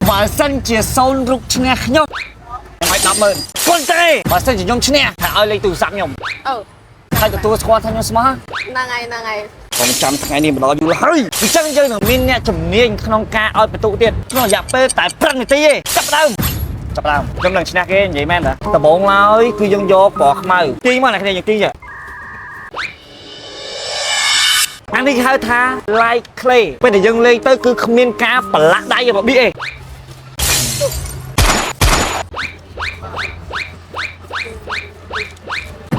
បើសិនជាសូនរុកឈ្នះខ្ញុំឲ្យ100000ប៉ុន្តែបើសិនជាខ្ញុំឈ្នះថាឲ្យលេខទូរស័ព្ទខ្ញុំហើយទទួលស្គាល់ថាខ្ញុំស្មោះហ្នឹងហើយកុំចាំថ្ងៃនេះម្ដងយូរហើយអញ្ចឹងយើងនឹងមានអ្នកជំនាញក្នុងការឲ្យបន្ទុកទៀតក្នុងរយៈពេលតែ5នាទីទេចាប់ដើមខ្ញុំនឹងឈ្នះគេនិយាយមែនតាដំបូងឡើយគឺយើងយកពណ៌ខ្មៅទីមកអ្នកគ្នាយើងទីចាអានេះហៅថា light clay ពេលដែលយើងលេងទៅគឺគ្មានការប្រឡាក់ដៃរបៀបអី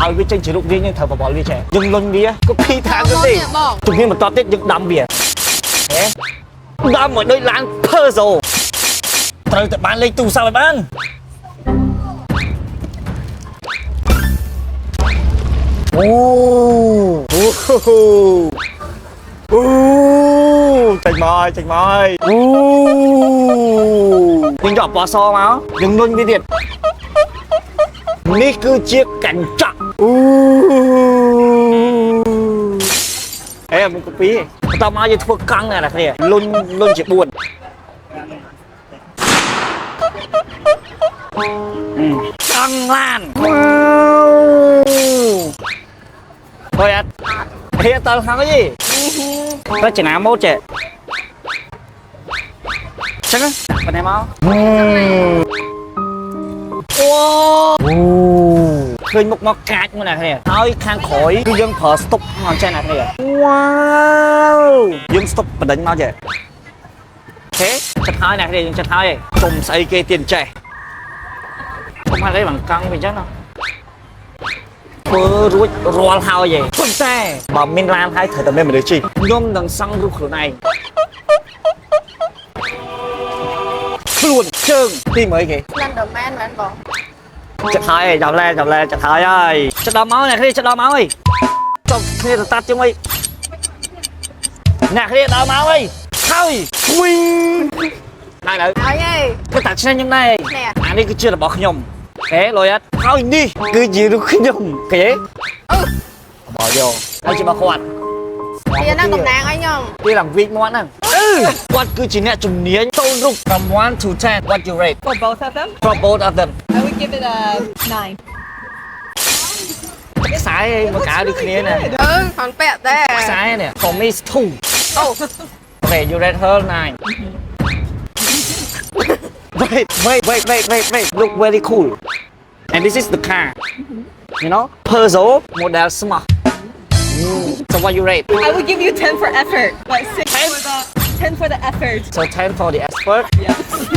ឲ្យវាចេញជារូបរាងយើងត្រូវបបល់វាចេះយើងលុញវាក៏ពីថាទៅទេជំនាញបន្តទៀតយើងដាំវាដាំមកដូចឡាន Peugeot ត្រូវតែបានលេខទូរស័ព្ទឲ្យបានអូចេញមកយើងយកពណ៌សមកយើងលុញវាទៀតនេះគឺជាកញ្ចក់មកកពីបន្តមកយើងធ្វើកង់ណាគ្នាលុញជា4កង់ឡានthôi anh hiện tao không có gì có chuyện nào mốt chị chắc á bên em máu khơi một móc cát như này nè thôi khang khỏi cứ dân phở stop ngon trên này nè wow dân stop và đánh máu chị thế chặt hai này thì chặt hai cùng xây kê tiền trẻ không ai lấy bằng căng vì chắc đâuរួចរាល់ហើយប៉ុន្តែបើមានឡានហើយត្រូវតែមានមនុស្សជិះខ្ញុំនឹងសង់រូបខ្លួនឯងខ្លួនជើងទីមើលគេ Slenderman មែនបងចិត្តហើយចាប់ហើយចិត្តដល់មកអ្នកគ្នាចិត្តដល់មកហើយចុះគ្នាទៅតាត់ជាមួយអ្នកគ្នាដល់មកហើយហើយវិញហើយទៅគឺតាត់ឆ្នាំខ្ញុំដែរអានេះគឺជារបស់ខ្ញុំលុយអត់ហើយនេះគឺជារូបខ្ញុំគេbỏ vôហើយជាមកគាត់វាហ្នឹងតំណាងឲ្យខ្ញុំវាឡើងវីកមាត់ហ្នឹងគាត់គឺជាអ្នកជំនាញតូនរូប from 1 to 10 what you rate for both of them I would give it a 9ខ្សែមកកៅដូចគ្នាណាខនពាក់តែខ្សែនេះ for me is 2 okay you rate her 9 wait look very cool and this is the car you know Peugeot model smart so what you rate I would give you 10 for effort but 10 for the effort so 10 for the expert yes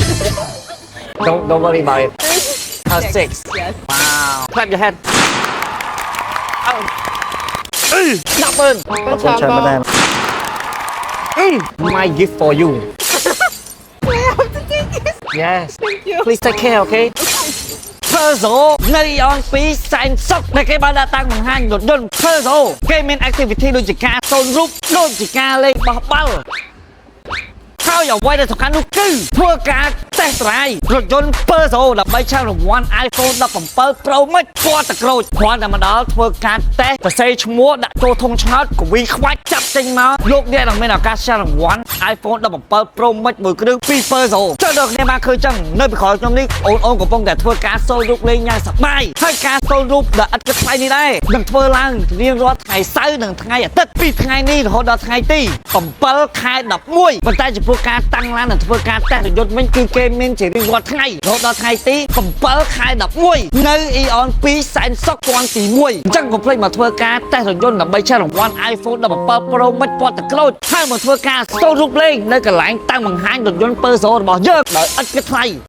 don't worry about it 6 yes wow clap your hand đập ơn my gift for you yes please take care okay Peugeot Neon 2សែនសុខដែលគេបានដាក់តាំងបង្ហាញរថយន្ត Peugeot គេមាន activity ដូចជាការសូនរូបដូចជាការលេងបោះបាល់ហើយអ្វីដែលសំខាន់នោះគឺធ្វើការតេស្តត្រាយរថយន្ត Peugeot ដើម្បីឆានរង្វាន់ iPhone 17 Pro Max ពណ៌ទឹកក្រូចគ្រាន់តែមកដល់ធ្វើការតេស្តសរសេរឈ្មោះដាក់ចូលធុងឆ្នោតកវីខ្វាច់ចាប់ចេញមកលោកអ្នកនឹងមានឱកាសឆានរង្វាន់ iPhone 17 Pro Max មួយគ្រឿងពី Peugeot ចុះដល់គ្នាបានឃើញចឹងនៅពីក្រោយខ្ញុំនេះអូនកំពុងតែធ្វើការសូនរូបលេងយ៉ាងសប្បាយហើយការសូនរូបដែលឥតគិតថ្លៃនេះដែរនឹងធ្វើឡើងរៀងរាល់ថ្ងៃសៅរ៍និងថ្ងៃអាទិត្យពីថ្ងៃនេះរហូតដល់ថ្ងៃទី7 ខែ 11 ប៉ុន្តែចំពោះការតាំងឡាននិងធ្វើការតេស្តរថយន្តវិញគឺគេមានជារៀងរាល់ថ្ងៃរហូតដល់ថ្ងៃទី7 ខែ 11 នៅ Eon 2សែនសុខពាន់ទី1អញ្ចឹងកុំភ្លេចមកធ្វើការតេស្តរថយន្តដើម្បីឆានរង្វាន់ iPhone 17 Pro Max ពណ៌ទឹកក្រូចហើយមកធ្វើការសូនរូបលេងនៅកន្លែងតាំងបង្ហាញរថយន្ត Peugeot របស់យើងដោយឥតគិតថ្លៃ